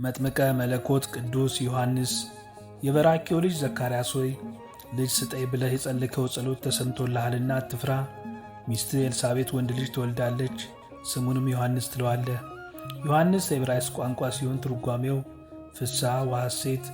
መጥምቀ መለኮት ቅዱስ ዮሐንስ የበራኪው ልጅ ዘካርያስ ሆይ ልጅ ስጠኝ ብለህ የጸለይከው ጸሎት ተሰምቶልሃልና አትፍራ። ሚስትህ ኤልሳቤጥ ወንድ ልጅ ትወልዳለች፣ ስሙንም ዮሐንስ ትለዋለህ። ዮሐንስ የዕብራይስጥ ቋንቋ ሲሆን ትርጓሜው ፍስሐ ወሐሴት፣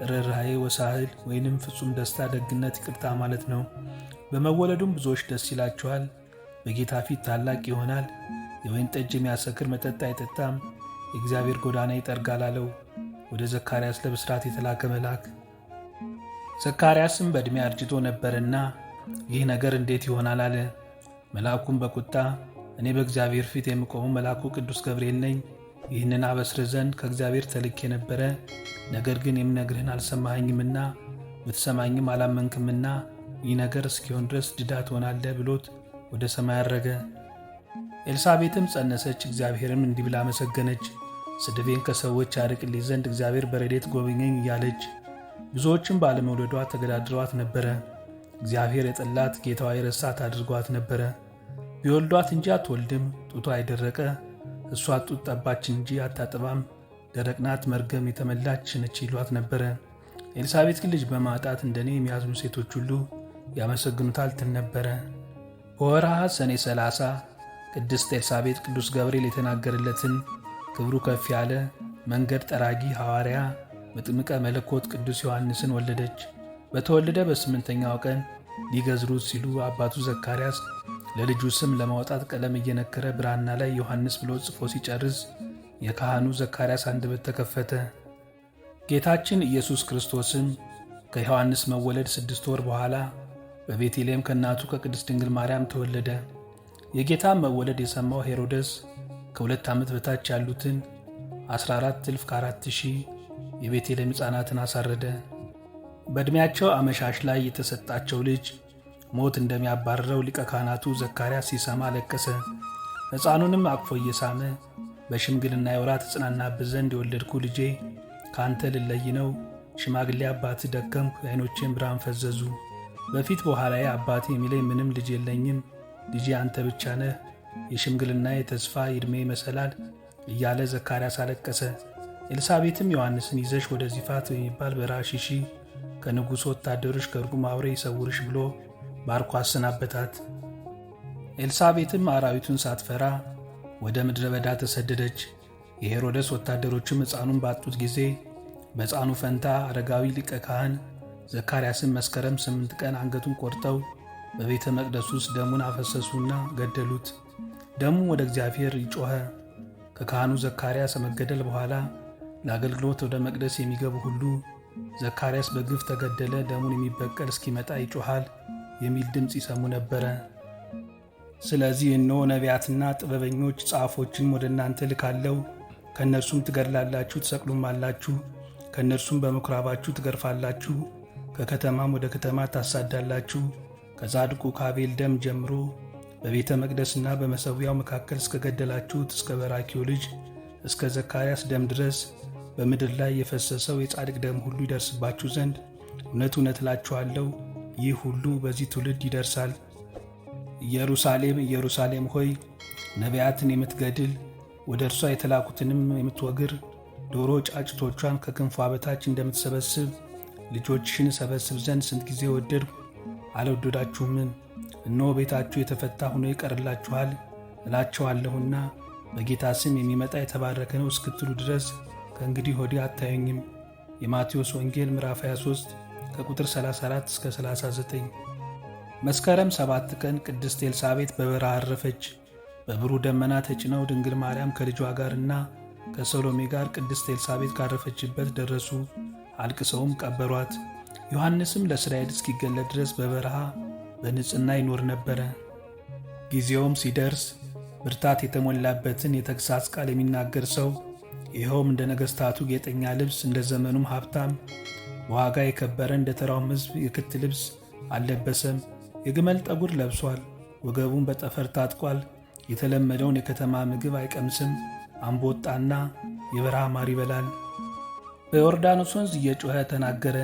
ርኅራኄ ወሳህል ወይንም ፍጹም ደስታ፣ ደግነት፣ ይቅርታ ማለት ነው። በመወለዱም ብዙዎች ደስ ይላቸዋል። በጌታ ፊት ታላቅ ይሆናል። የወይን ጠጅ የሚያሰክር መጠጥ አይጠጣም፣ የእግዚአብሔር ጎዳና ይጠርጋል አለው ወደ ዘካርያስ ለብስራት የተላከ መልአክ። ዘካርያስም በዕድሜ አርጅቶ ነበርና ይህ ነገር እንዴት ይሆናል አለ። መልአኩም በቁጣ እኔ በእግዚአብሔር ፊት የምቆመው መልአኩ ቅዱስ ገብርኤል ነኝ። ይህንን አበስርህ ዘንድ ከእግዚአብሔር ተልኬ ነበረ። ነገር ግን የምነግርህን አልሰማኸኝምና ብትሰማኝም አላመንክምና ይህ ነገር እስኪሆን ድረስ ድዳ ትሆናለህ ብሎት ወደ ሰማይ አረገ። ኤልሳቤጥም ጸነሰች፣ እግዚአብሔርም እንዲህ ብላ አመሰገነች። ስድቤን ከሰዎች ያርቅልኝ ዘንድ እግዚአብሔር በረድኤት ጎበኘኝ እያለች። ብዙዎችም ባለመውለዷ ተገዳድረዋት ነበረ። እግዚአብሔር የጠላት ጌታዋ የረሳት አድርጓት ነበረ። ቢወልዷት እንጂ አትወልድም፣ ጡቷ የደረቀ እሷ ጡት ጠባች እንጂ አታጥባም፣ ደረቅ ናት፣ መርገም የተመላች ነች ይሏት ነበረ። ኤልሳቤጥ ግን ልጅ በማጣት እንደኔ የሚያዝኑ ሴቶች ሁሉ ያመሰግኑታል ትል ነበረ። በወርሃ ሰኔ 30 ቅድስት ኤልሳቤጥ ቅዱስ ገብርኤል የተናገረለትን ክብሩ ከፍ ያለ መንገድ ጠራጊ ሐዋርያ መጥምቀ መለኮት ቅዱስ ዮሐንስን ወለደች። በተወለደ በ8ኛው ቀን ሊገዝሩት ሲሉ አባቱ ዘካርያስ ለልጁ ስም ለማውጣት ቀለም እየነከረ ብራና ላይ ዮሐንስ ብሎ ጽፎ ሲጨርስ የካህኑ ዘካርያስ አንደበት ተከፈተ። ጌታችን ኢየሱስ ክርስቶስም ከዮሐንስ መወለድ 6 ወር በኋላ በቤተልሔም ከእናቱ ከቅድስት ድንግል ማርያም ተወለደ። የጌታን መወለድ የሰማው ሄሮደስ ከ2 ዓመት በታች ያሉትን 14,400 የቤተልሔም ሕፃናትን አሳረደ። በዕድሜያቸው አመሻሽ ላይ የተሰጣቸው ልጅ ሞት እንደሚያባርረው ሊቀ ካህናቱ ዘካርያስ ሲሰማ አለቀሰ። ሕፃኑንም አቅፎ እየሳመ በሽምግልና ወራት እጽናናብህ ዘንድ የወለድኩ ልጄ ከአንተ ልለይ ነው። ሽማግሌ አባትህ ደከምኩ፣ ዓይኖቼም ብርሃን ፈዘዙ። በፊት በኋላዬ አባቴ የሚለኝ ምንም ልጅ የለኝም። ልጄ አንተ ብቻ ነህ፣ የሽምግልና የተስፋ የዕድሜ መሰላል እያለ ዘካርያስ አለቀሰ። ኤልሳቤጥም ዮሐንስን ይዘሽ ወደ ዚፋት የሚባል በረሃ ሽሺ፣ ከንጉሥ ወታደሮች ከርጉም አውሬ ይሰውርሽ ብሎ ባርኮ አሰናበታት። ኤልሳቤጥም አራዊቱን ሳትፈራ ወደ ምድረ በዳ ተሰደደች። የሄሮደስ ወታደሮችም ሕፃኑን ባጡት ጊዜ በሕፃኑ ፈንታ አረጋዊ ሊቀ ካህን ዘካርያስን መስከረም 8 ቀን አንገቱን ቆርጠው በቤተ መቅደስ ውስጥ ደሙን አፈሰሱና ገደሉት። ደሙ ወደ እግዚአብሔር ይጮኸ። ከካህኑ ዘካርያስ መገደል በኋላ ለአገልግሎት ወደ መቅደስ የሚገቡ ሁሉ ዘካርያስ በግፍ ተገደለ፣ ደሙን የሚበቀል እስኪመጣ ይጮኻል የሚል ድምፅ ይሰሙ ነበረ። ስለዚህ እነሆ ነቢያትና ጥበበኞች ጻፎችም ወደ እናንተ ልካለሁ። ከእነርሱም ትገድላላችሁ፣ ትሰቅሉማላችሁ፣ ከእነርሱም በምኵራባችሁ ትገርፋላችሁ፣ ከከተማም ወደ ከተማ ታሳዳላችሁ። ከጻድቁ ከአቤል ደም ጀምሮ በቤተ መቅደስና በመሠዊያው መካከል እስከ ገደላችሁት እስከ በራኪው ልጅ እስከ ዘካርያስ ደም ድረስ በምድር ላይ የፈሰሰው የጻድቅ ደም ሁሉ ይደርስባችሁ ዘንድ እውነት እውነት እላችኋለሁ ይህ ሁሉ በዚህ ትውልድ ይደርሳል። ኢየሩሳሌም ኢየሩሳሌም ሆይ ነቢያትን የምትገድል ወደ እርሷ የተላኩትንም የምትወግር ዶሮ ጫጭቶቿን ከክንፏ በታች እንደምትሰበስብ ልጆችሽን ሰበስብ ዘንድ ስንት ጊዜ ወደድሁ፣ አልወደዳችሁምም። እነሆ ቤታችሁ የተፈታ ሆኖ ይቀርላችኋል እላቸዋለሁና በጌታ ስም የሚመጣ የተባረከ ነው እስክትሉ ድረስ ከእንግዲህ ወዲህ አታዩኝም። የማቴዎስ ወንጌል ምዕራፍ 23 ከቁጥር 34 እስከ 39። መስከረም 7 ቀን ቅድስት ኤልሳቤጥ በበረሃ አረፈች። በብሩህ ደመና ተጭነው ድንግል ማርያም ከልጇ ጋርና ከሰሎሜ ጋር ቅድስት ኤልሳቤጥ ካረፈችበት ደረሱ። አልቅሰውም ቀበሯት። ዮሐንስም ለእስራኤል እስኪገለጥ ድረስ በበረሃ በንጽሕና ይኖር ነበረ። ጊዜውም ሲደርስ ብርታት የተሞላበትን የተግሣጽ ቃል የሚናገር ሰው፣ ይኸውም እንደ ነገሥታቱ ጌጠኛ ልብስ እንደ ዘመኑም ሀብታም በዋጋ የከበረ እንደ ተራውም ሕዝብ የክት ልብስ አልለበሰም። የግመል ጠጉር ለብሷል፣ ወገቡን በጠፈር ታጥቋል። የተለመደውን የከተማ ምግብ አይቀምስም፣ አምቦጣና የበረሃ ማር ይበላል። በዮርዳኖስ ወንዝ እየጮኸ ተናገረ።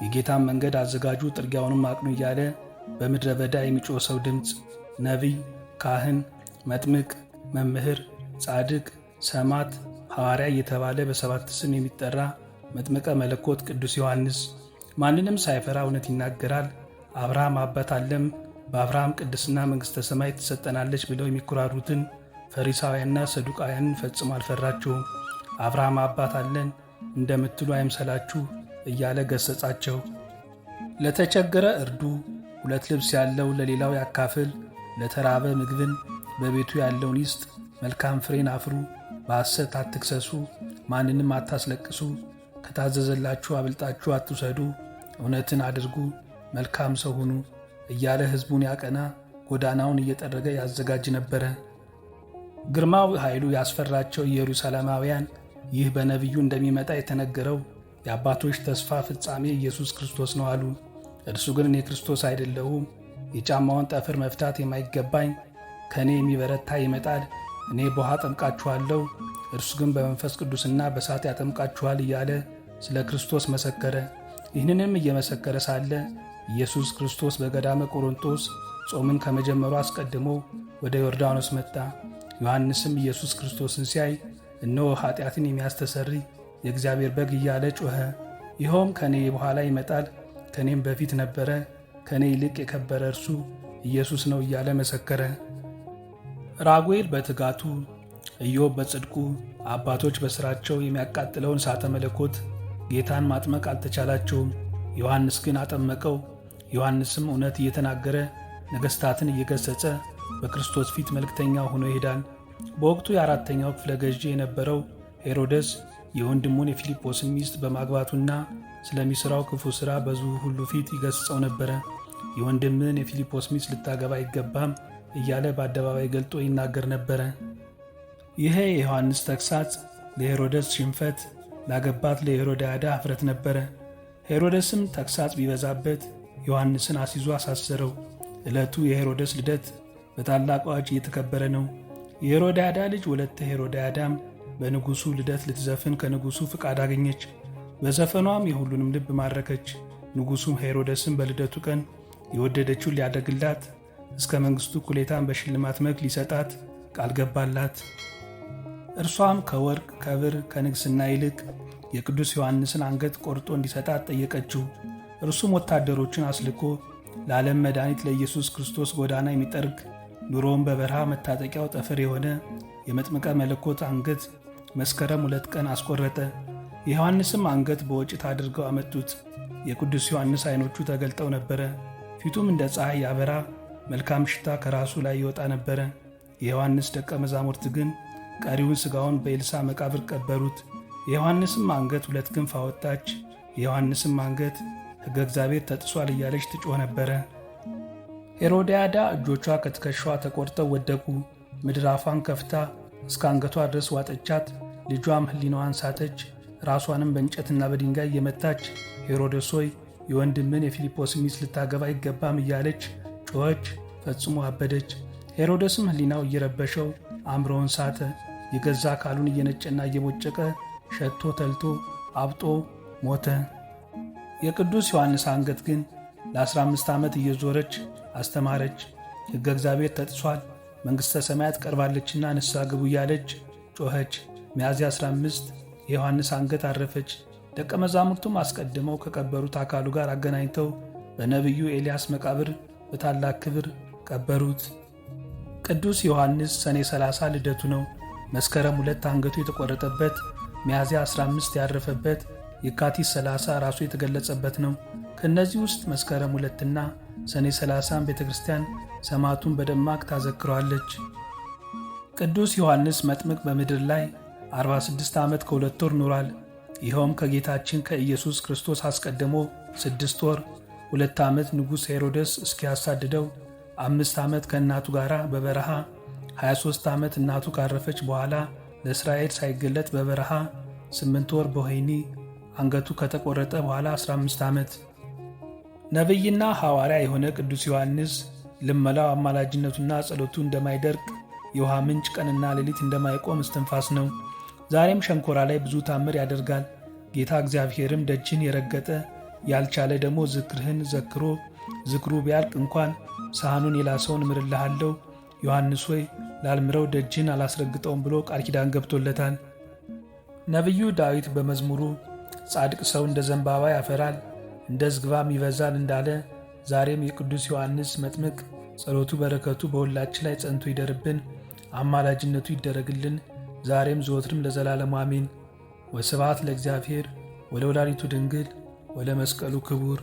የጌታን መንገድ አዘጋጁ፣ ጥርጊያውንም አቅኑ እያለ በምድረ በዳ የሚጮህ ሰው ድምፅ ነቢይ፣ ካህን፣ መጥምቅ፣ መምህር፣ ጻድቅ፣ ሰማዕት፣ ሐዋርያ እየተባለ በሰባት ስም የሚጠራ መጥምቀ መለኮት ቅዱስ ዮሐንስ ማንንም ሳይፈራ እውነት ይናገራል። አብርሃም አባት አለም፣ በአብርሃም ቅድስና መንግሥተ ሰማይ ትሰጠናለች ብለው የሚኮራሩትን ፈሪሳውያንና ሰዱቃውያንን ፈጽሞ አልፈራቸውም። አብርሃም አባት አለን እንደምትሉ አይምሰላችሁ እያለ ገሰጻቸው። ለተቸገረ እርዱ፣ ሁለት ልብስ ያለው ለሌላው ያካፍል፣ ለተራበ ምግብን፣ በቤቱ ያለውን ይስጥ፣ መልካም ፍሬን አፍሩ፣ በሐሰት አትክሰሱ፣ ማንንም አታስለቅሱ፣ ከታዘዘላችሁ አብልጣችሁ አትውሰዱ፣ እውነትን አድርጉ፣ መልካም ሰው ሁኑ እያለ ሕዝቡን ያቀና፣ ጎዳናውን እየጠረገ ያዘጋጅ ነበረ። ግርማው ኃይሉ ያስፈራቸው ኢየሩሳሌማውያን ይህ በነቢዩ እንደሚመጣ የተነገረው የአባቶች ተስፋ ፍጻሜ ኢየሱስ ክርስቶስ ነው አሉ። እርሱ ግን እኔ ክርስቶስ አይደለሁም፣ የጫማውን ጠፍር መፍታት የማይገባኝ ከእኔ የሚበረታ ይመጣል፣ እኔ በውሃ አጠምቃችኋለሁ፣ እርሱ ግን በመንፈስ ቅዱስና በእሳት ያጠምቃችኋል እያለ ስለ ክርስቶስ መሰከረ። ይህንንም እየመሰከረ ሳለ ኢየሱስ ክርስቶስ በገዳመ ቆሮንጦስ ጾምን ከመጀመሩ አስቀድሞ ወደ ዮርዳኖስ መጣ። ዮሐንስም ኢየሱስ ክርስቶስን ሲያይ እነሆ ኃጢአትን የሚያስተሰርይ የእግዚአብሔር በግ እያለ ጮኸ። ይኸውም ከእኔ በኋላ ይመጣል፣ ከእኔም በፊት ነበረ፣ ከእኔ ይልቅ የከበረ እርሱ ኢየሱስ ነው እያለ መሰከረ። ራጉኤል በትጋቱ፣ ኢዮብ በጽድቁ፣ አባቶች በሥራቸው የሚያቃጥለውን እሳተ መለኮት ጌታን ማጥመቅ አልተቻላቸውም። ዮሐንስ ግን አጠመቀው። ዮሐንስም እውነት እየተናገረ ነገሥታትን እየገሠጸ በክርስቶስ ፊት መልእክተኛ ሆኖ ይሄዳል። በወቅቱ የአራተኛው ክፍለ ገዢ የነበረው ሄሮደስ የወንድሙን የፊልጶስን ሚስት በማግባቱና ስለሚሠራው ክፉ ሥራ በሕዝቡ ሁሉ ፊት ይገሥጸው ነበረ። የወንድምን የፊልጶስ ሚስት ልታገባ አይገባም እያለ በአደባባይ ገልጦ ይናገር ነበረ። ይሄ የዮሐንስ ተግሣጽ ለሄሮደስ ሽንፈት፣ ላገባት ለሄሮድያዳ ኀፍረት ነበረ። ሄሮደስም ተግሣጽ ቢበዛበት ዮሐንስን አስይዞ አሳሰረው። ዕለቱ የሄሮደስ ልደት በታላቅ አዋጅ እየተከበረ ነው። የሄሮድያዳ ልጅ ወለተ ሄሮድያዳም በንጉሡ ልደት ልትዘፍን ከንጉሡ ፍቃድ አገኘች። በዘፈኗም የሁሉንም ልብ ማረከች። ንጉሡም ሄሮደስም በልደቱ ቀን የወደደችውን ሊያደርግላት እስከ መንግሥቱ እኩሌታን በሽልማት መልክ ሊሰጣት ቃል ገባላት። እርሷም ከወርቅ ከብር ከንግሥና ይልቅ የቅዱስ ዮሐንስን አንገት ቆርጦ እንዲሰጣት ጠየቀችው። እርሱም ወታደሮችን አስልኮ ለዓለም መድኃኒት ለኢየሱስ ክርስቶስ ጎዳና የሚጠርግ ኑሮውን በበረሃ መታጠቂያው ጠፍር የሆነ የመጥምቀ መለኮት አንገት መስከረም 2 ቀን አስቆረጠ። የዮሐንስም አንገት በወጭት አድርገው አመጡት። የቅዱስ ዮሐንስ ዓይኖቹ ተገልጠው ነበረ። ፊቱም እንደ ፀሐይ ያበራ፣ መልካም ሽታ ከራሱ ላይ ይወጣ ነበረ። የዮሐንስ ደቀ መዛሙርት ግን ቀሪውን ሥጋውን በኤልሳ መቃብር ቀበሩት። የዮሐንስም አንገት 2 ክንፍ አወጣች። የዮሐንስም አንገት ሕገ እግዚአብሔር ተጥሷል እያለች ትጮህ ነበረ። ሄሮድያዳ እጆቿ ከትከሻዋ ተቆርጠው ወደቁ። ምድር አፏን ከፍታ እስከ አንገቷ ድረስ ዋጠቻት። ልጇም ሕሊናዋን ሳተች። ራሷንም በእንጨትና በድንጋይ እየመታች ሄሮድስ ሆይ የወንድምን የፊልጶስ ሚስት ልታገባ አይገባም እያለች ጮኸች። ፈጽሞ አበደች። ሄሮድስም ሕሊናው እየረበሸው አእምሮውን ሳተ። የገዛ አካሉን እየነጨና እየቦጨቀ ሸቶ ተልቶ አብጦ ሞተ። የቅዱስ ዮሐንስ አንገት ግን ለ15 ዓመት እየዞረች አስተማረች። ሕገ እግዚአብሔር ተጥሷል፣ መንግሥተ ሰማያት ቀርባለችና ንስሐ ግቡ እያለች ጮኸች። ሚያዝያ 15 የዮሐንስ አንገት አረፈች። ደቀ መዛሙርቱም አስቀድመው ከቀበሩት አካሉ ጋር አገናኝተው በነቢዩ ኤልያስ መቃብር በታላቅ ክብር ቀበሩት። ቅዱስ ዮሐንስ ሰኔ 30 ልደቱ ነው። መስከረም 2 አንገቱ የተቆረጠበት፣ ሚያዝያ 15 ያረፈበት፣ የካቲት 30 ራሱ የተገለጸበት ነው። ከእነዚህ ውስጥ መስከረም 2ና ሰኔ 30 ቤተ ክርስቲያን ሰማዕቱን በደማቅ ታዘክረዋለች። ቅዱስ ዮሐንስ መጥምቅ በምድር ላይ 46 ዓመት ከ2 ወር ኖሯል። ይኸውም ከጌታችን ከኢየሱስ ክርስቶስ አስቀድሞ 6 ወር 2 ዓመት ንጉሥ ሄሮደስ እስኪያሳድደው 5 ዓመት ከእናቱ ጋር በበረሃ 23 ዓመት እናቱ ካረፈች በኋላ ለእስራኤል ሳይገለጥ በበረሃ 8 ወር በወህኒ አንገቱ ከተቆረጠ በኋላ 15 ዓመት። ነቢይና ሐዋርያ የሆነ ቅዱስ ዮሐንስ ልመላው አማላጅነቱና ጸሎቱ እንደማይደርቅ የውሃ ምንጭ ቀንና ሌሊት እንደማይቆም እስትንፋስ ነው። ዛሬም ሸንኮራ ላይ ብዙ ታምር ያደርጋል። ጌታ እግዚአብሔርም ደጅን የረገጠ ያልቻለ ደግሞ ዝክርህን ዘክሮ ዝክሩ ቢያልቅ እንኳን ሳህኑን የላሰውን እምርልሃለሁ ዮሐንስ ሆይ ላልምረው ደጅን አላስረግጠውም ብሎ ቃል ኪዳን ገብቶለታል። ነቢዩ ዳዊት በመዝሙሩ ጻድቅ ሰው እንደ ዘንባባ ያፈራል፣ እንደ ዝግባም ይበዛል እንዳለ ዛሬም የቅዱስ ዮሐንስ መጥምቅ ጸሎቱ በረከቱ በሁላችን ላይ ጸንቶ ይደርብን፣ አማላጅነቱ ይደረግልን ዛሬም ዘወትርም ለዘላለሙ አሜን። ወስብሐት ለእግዚአብሔር ወለወላዲቱ ድንግል ወለመስቀሉ ክቡር